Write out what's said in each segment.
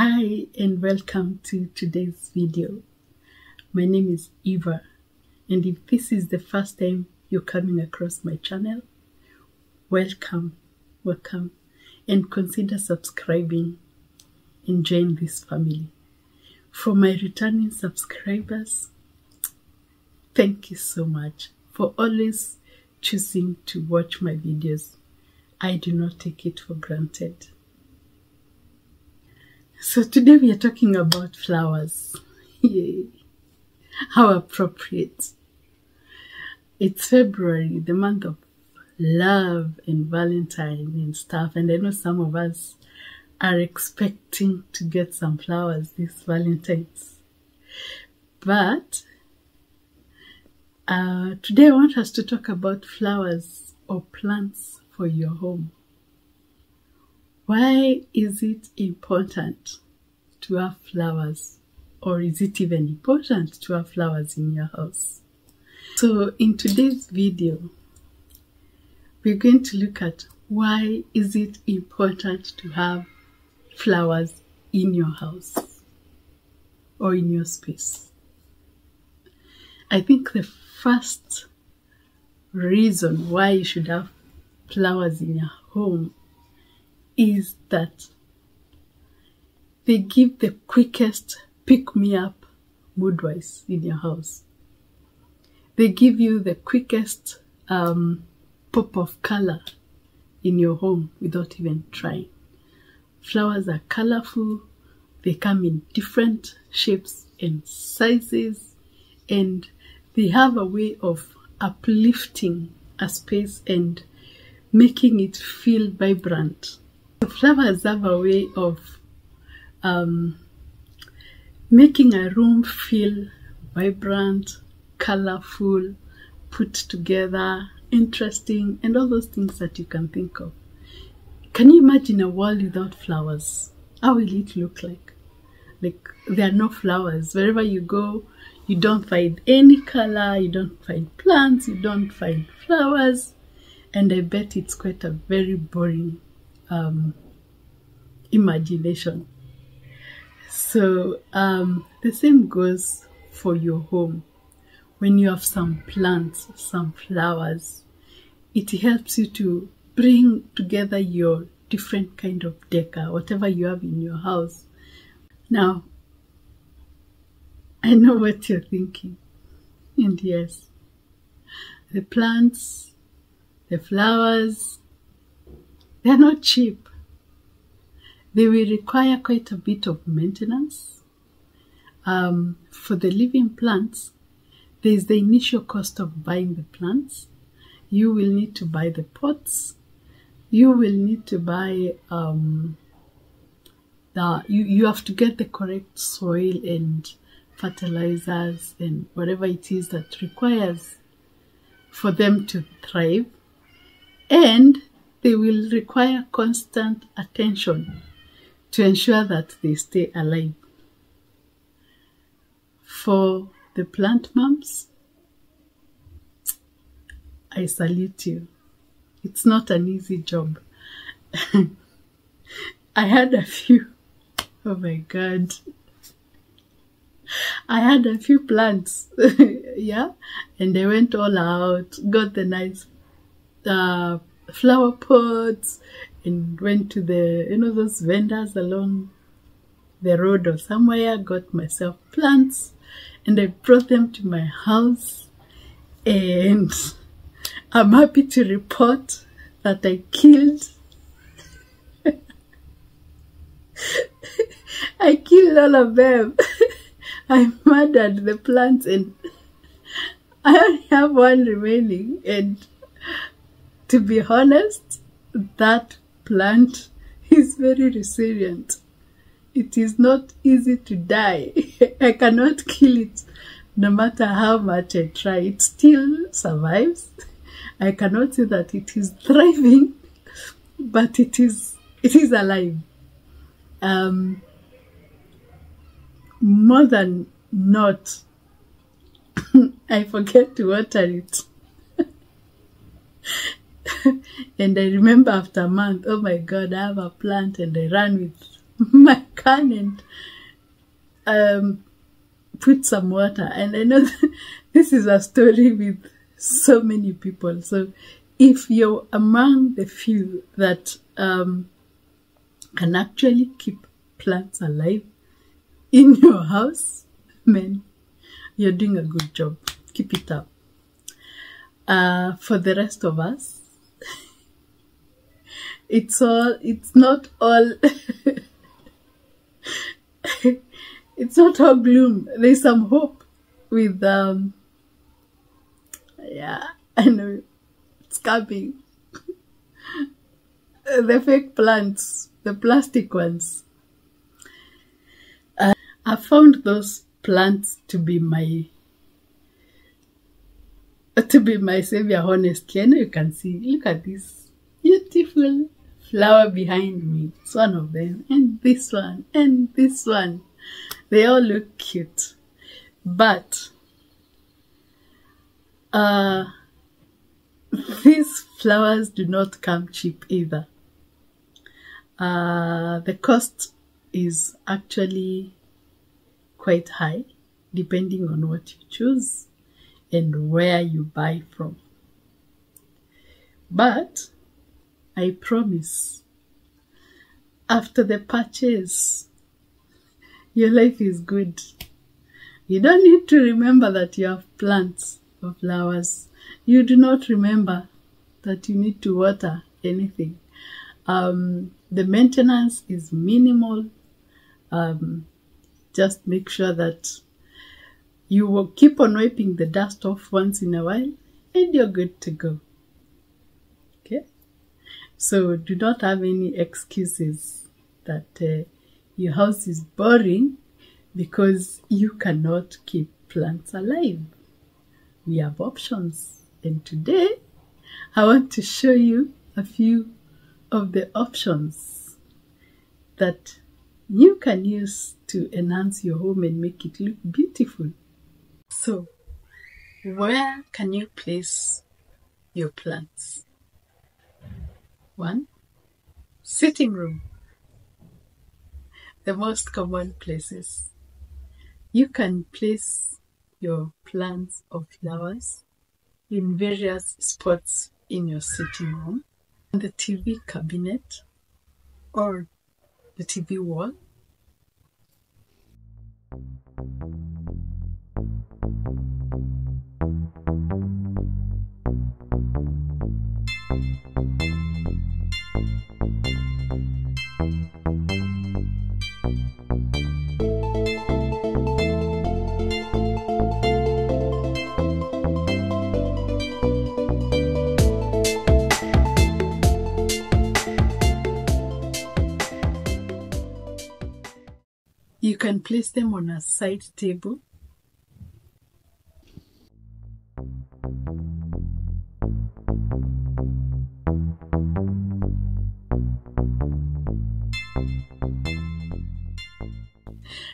Hi and welcome to today's video. My name is Eva, and if this is the first time you're coming across my channel, welcome, and consider subscribing and join this family. For my returning subscribers, thank you so much for always choosing to watch my videos. I do not take it for granted. So today we are talking about flowers. Yay! How appropriate. It's February, the month of love and Valentine and stuff, and I know some of us are expecting to get some flowers this Valentine's. But today I want us to talk about flowers or plants for your home. Why is it important to have flowers, or is it even important to have flowers in your house? So in today's video, we're going to look at why is it important to have flowers in your house or in your space. I think the first reason why you should have flowers in your home is that they give the quickest pick-me-up mood-wise in your house. They give you the quickest pop of color in your home without even trying. Flowers are colorful, they come in different shapes and sizes, and they have a way of uplifting a space and making it feel vibrant. Flowers have a way of making a room feel vibrant, colorful, put together, interesting, and all those things that you can think of. Can you imagine a world without flowers? How will it look like? Like there are no flowers. Wherever you go, you don't find any color, you don't find plants, you don't find flowers, and I bet it's quite a very boring imagination. So the same goes for your home. When you have some plants, some flowers, it helps you to bring together your different kind of decor, whatever you have in your house. Now, I know what you're thinking, and yes, the plants, the flowers, they're not cheap. They will require quite a bit of maintenance. For the living plants, there is the initial cost of buying the plants. You will need to buy the pots. You will need to buy, you have to get the correct soil and fertilizers and whatever it is that requires for them to thrive. And they will require constant attention to ensure that they stay alive. For the plant moms, I salute you. It's not an easy job. I had a few, oh my God. I had a few plants, yeah, and I went all out, got the nice flower pots, and went to the, those vendors along the road or somewhere, got myself plants, and I brought them to my house, and I'm happy to report that I killed I killed all of them. I murdered the plants, and I only have one remaining, and to be honest, that plant is very resilient. It is not easy to die. I cannot kill it no matter how much I try. It still survives. I cannot say that it is thriving, but it is alive. More than not, I forget to water it. And I remember after a month, oh my God, I have a plant, and I ran with my can and put some water. And I know this is a story with so many people. So if you're among the few that can actually keep plants alive in your house, man, you're doing a good job. Keep it up. For the rest of us, it's not all it's not all gloom. There's some hope with yeah, I know it's coming. The fake plants, the plastic ones. I found those plants to be my savior, honestly. I know you can see. Look at this beautiful flower behind me. It's one of them. And this one. And this one. They all look cute. But these flowers do not come cheap either. The cost is actually quite high, depending on what you choose and where you buy from. But I promise, after the purchase, your life is good. You don't need to remember that you have plants or flowers. You do not remember that you need to water anything. The maintenance is minimal. Just make sure that you will keep on wiping the dust off once in a while and you're good to go. Okay? So do not have any excuses that your house is boring because you cannot keep plants alive. We have options. And today, I want to show you a few of the options that you can use to enhance your home and make it look beautiful. So, where can you place your plants? 1, sitting room. The most common places. You can place your plants or flowers in various spots in your sitting room, on the TV cabinet or the TV wall. You can place them on a side table.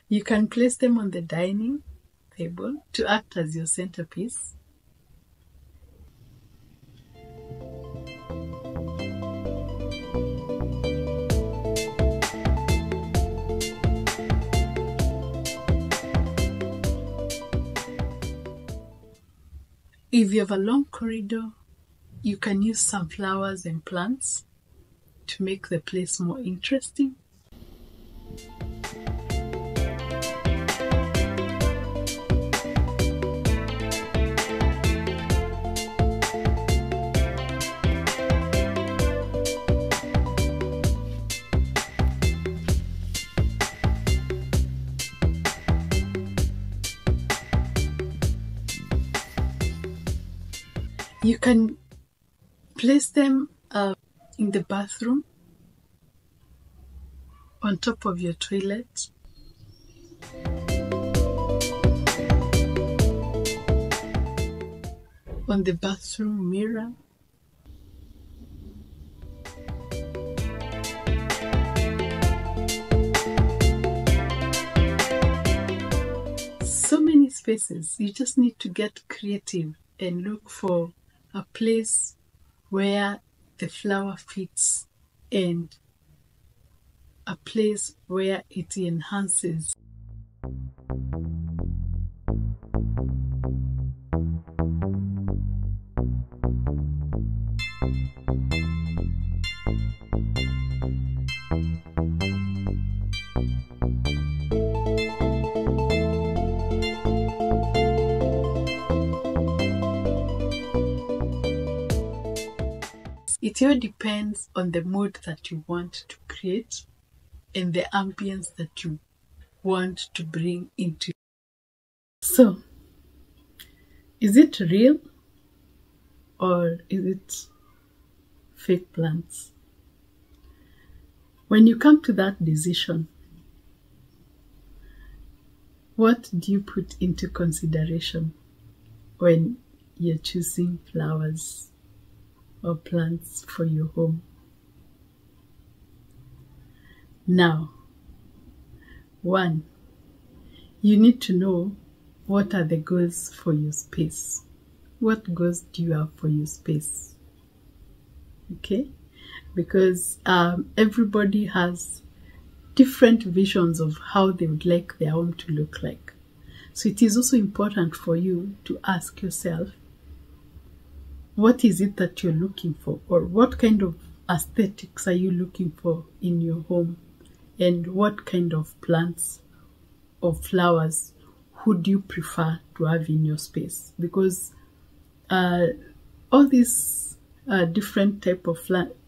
You can place them on the dining table to act as your centerpiece. If you have a long corridor, you can use some flowers and plants to make the place more interesting. You can place them in the bathroom, on top of your toilet, on the bathroom mirror, so many spaces. You just need to get creative and look for a place where the flower fits and a place where it enhances It all depends on the mood that you want to create and the ambience that you want to bring into. So, is it real or is it fake plants? When you come to that decision, what do you put into consideration when you're choosing flowers or plants for your home? Now, 1, you need to know what are the goals for your space. What goals do you have for your space? Okay? Because everybody has different visions of how they would like their home to look like. So it is also important for you to ask yourself, what is it that you're looking for? Or what kind of aesthetics are you looking for in your home? And what kind of plants or flowers would you prefer to have in your space? Because all these different type of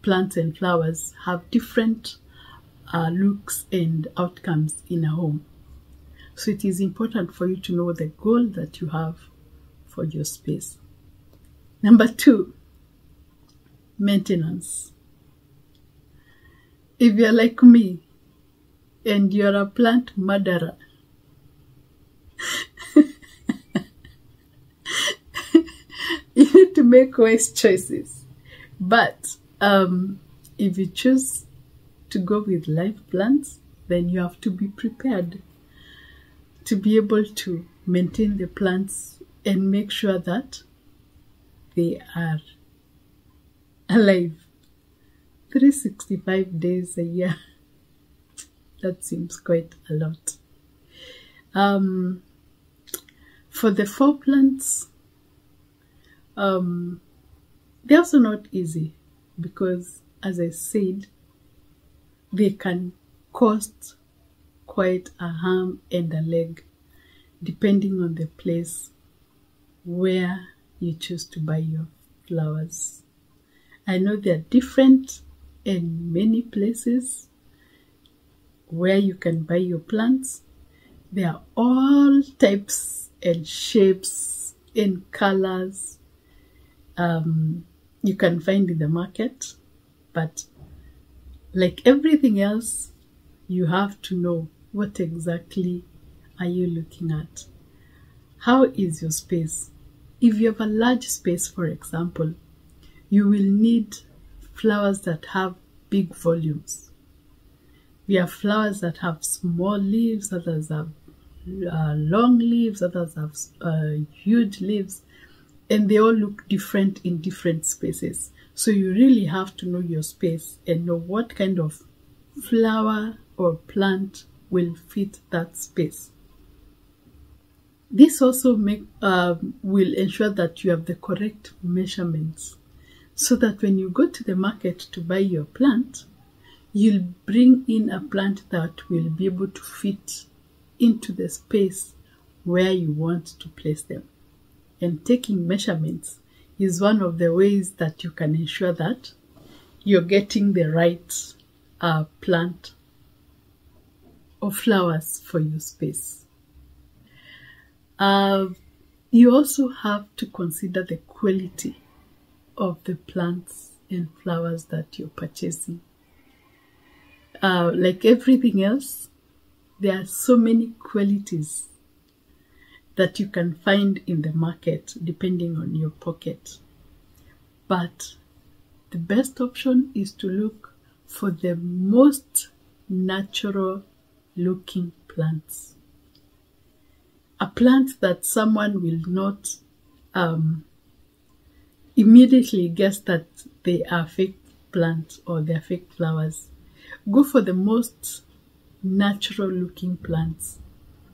plants and flowers have different looks and outcomes in a home. So it is important for you to know the goal that you have for your space. Number 2, maintenance. If you're like me and you're a plant murderer, you need to make wise choices. But if you choose to go with live plants, then you have to be prepared to be able to maintain the plants and make sure that they are alive 365 days a year. That seems quite a lot. For the 4 plants, they're also not easy because, as I said, they can cost quite a arm and a leg depending on the place where you choose to buy your flowers. I know they're different in many places where you can buy your plants. They are all types and shapes and colors you can find in the market, but like everything else, you have to know what exactly are you looking at. How is your space? If you have a large space, for example, you will need flowers that have big volumes. We have flowers that have small leaves, others have long leaves, others have huge leaves, and they all look different in different spaces. So you really have to know your space and know what kind of flower or plant will fit that space. This also will ensure that you have the correct measurements, so that when you go to the market to buy your plant, you'll bring in a plant that will be able to fit into the space where you want to place them. And taking measurements is one of the ways that you can ensure that you're getting the right plant or flowers for your space. You also have to consider the quality of the plants and flowers that you're purchasing. Like everything else, there are so many qualities that you can find in the market depending on your pocket. But the best option is to look for the most natural looking plants. A plant that someone will not immediately guess that they are fake plants or they are fake flowers, go for the most natural looking plants.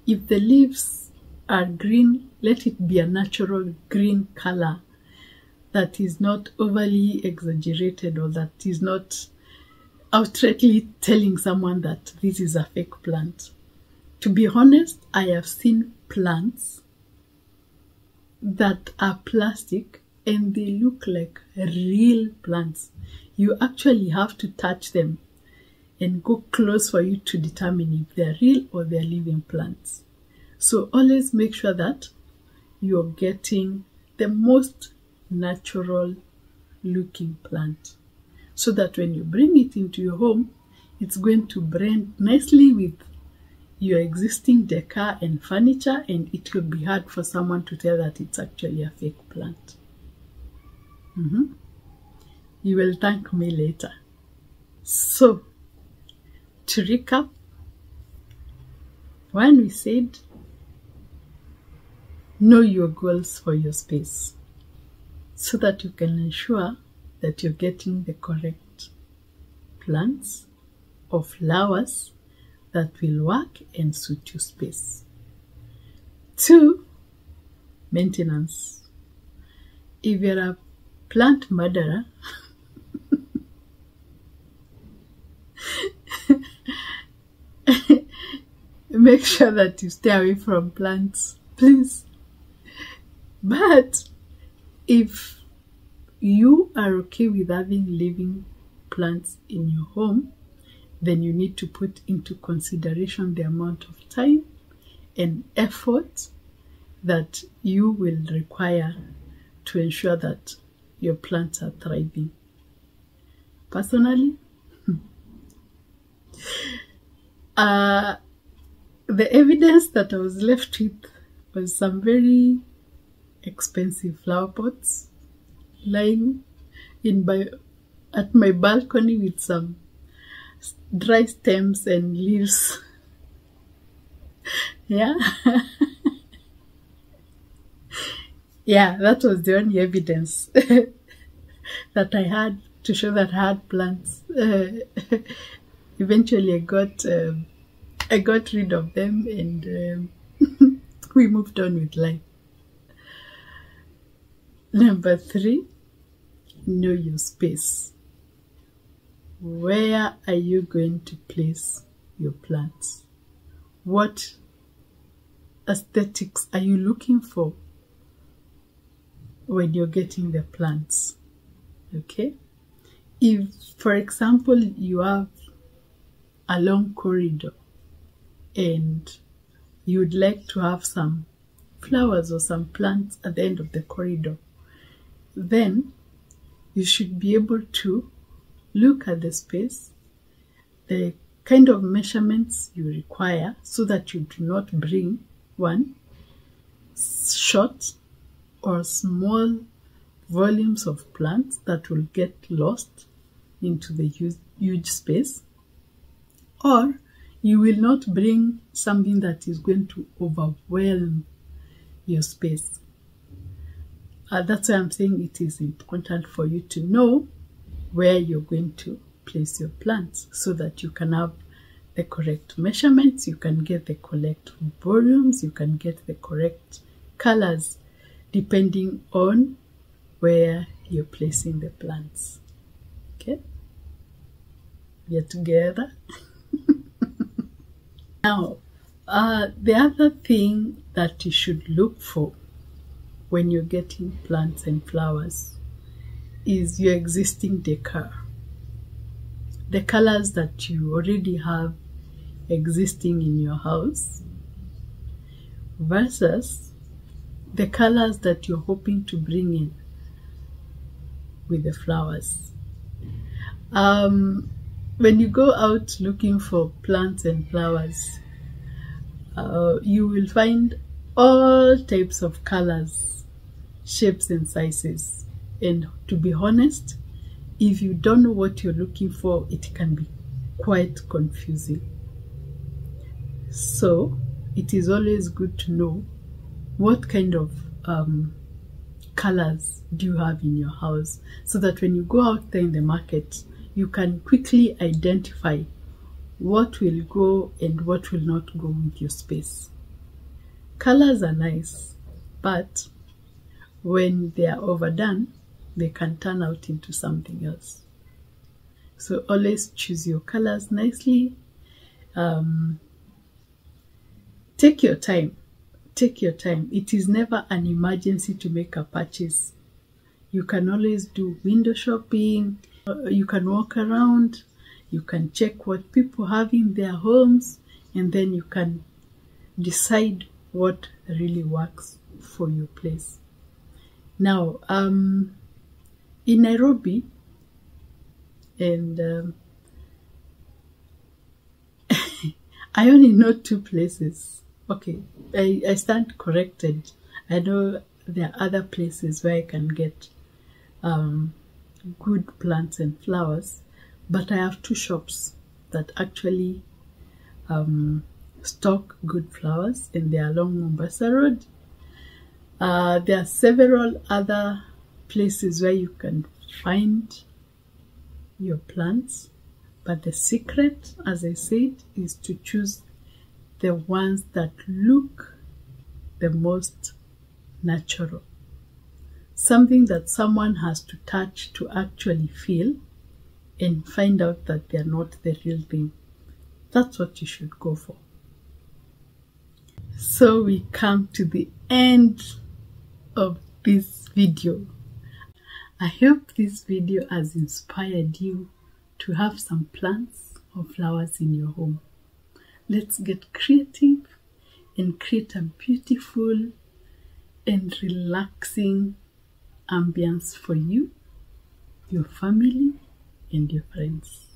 If the leaves are green, let it be a natural green color that is not overly exaggerated, or that is not outrightly telling someone that this is a fake plant. To be honest, I have seen plants that are plastic and they look like real plants. You actually have to touch them and go close for you to determine if they're real or they're living plants. So always make sure that you're getting the most natural looking plant, so that when you bring it into your home, it's going to blend nicely with your existing decor and furniture, and it will be hard for someone to tell that it's actually a fake plant. You will thank me later. So, to recap, one, we said, know your goals for your space, so that you can ensure that you're getting the correct plants or flowers that will work and suit your space. 2, maintenance. If you're a plant murderer, make sure that you stay away from plants, please. But if you are okay with having living plants in your home, then you need to put into consideration the amount of time and effort that you will require to ensure that your plants are thriving. Personally, the evidence that I was left with was some very expensive flower pots lying at my balcony with some dry stems and leaves. Yeah. Yeah, that was the only evidence that I had to show that I had plants. Eventually I got rid of them, and we moved on with life. Number 3, know your space. Where are you going to place your plants? What aesthetics are you looking for when you're getting the plants? Okay? If, for example, you have a long corridor and you would like to have some flowers or some plants at the end of the corridor, then you should be able to look at the space, the kind of measurements you require, so that you do not bring one short or small volumes of plants that will get lost into the huge space, or you will not bring something that is going to overwhelm your space. That's why I'm saying it is important for you to know where you're going to place your plants, so that you can have the correct measurements, you can get the correct volumes, you can get the correct colors, depending on where you're placing the plants. Okay? We are together. Now, the other thing that you should look for when you're getting plants and flowers is your existing decor. The colors that you already have existing in your house versus the colors that you're hoping to bring in with the flowers. When you go out looking for plants and flowers, you will find all types of colors, shapes and sizes. And to be honest, if you don't know what you're looking for, it can be quite confusing. So it is always good to know what kind of colors do you have in your house, so that when you go out there in the market, you can quickly identify what will go and what will not go with your space. Colors are nice, but when they are overdone, they can turn out into something else. So always choose your colors nicely. Take your time. Take your time. It is never an emergency to make a purchase. You can always do window shopping. You can walk around. You can check what people have in their homes, and then you can decide what really works for your place. Now, in Nairobi, and I only know 2 places. Okay, I stand corrected. I know there are other places where I can get good plants and flowers, but I have 2 shops that actually stock good flowers, and they are along Mombasa Road. There are several other places where you can find your plants, but the secret, as I said, is to choose the ones that look the most natural. Something that someone has to touch to actually feel and find out that they're not the real thing. That's what you should go for. So we come to the end of this video. I hope this video has inspired you to have some plants or flowers in your home. Let's get creative and create a beautiful and relaxing ambience for you, your family, and your friends.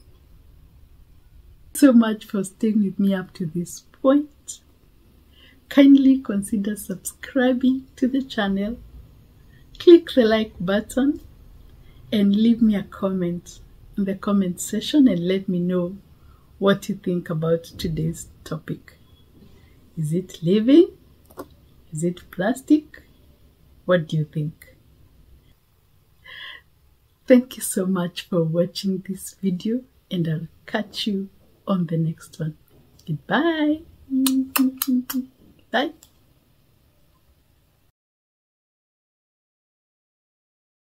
So much for staying with me up to this point. Kindly consider subscribing to the channel, click the like button, and leave me a comment in the comment section and let me know what you think about today's topic. Is it living? Is it plastic? What do you think? Thank you so much for watching this video, and I'll catch you on the next one. Goodbye. Bye.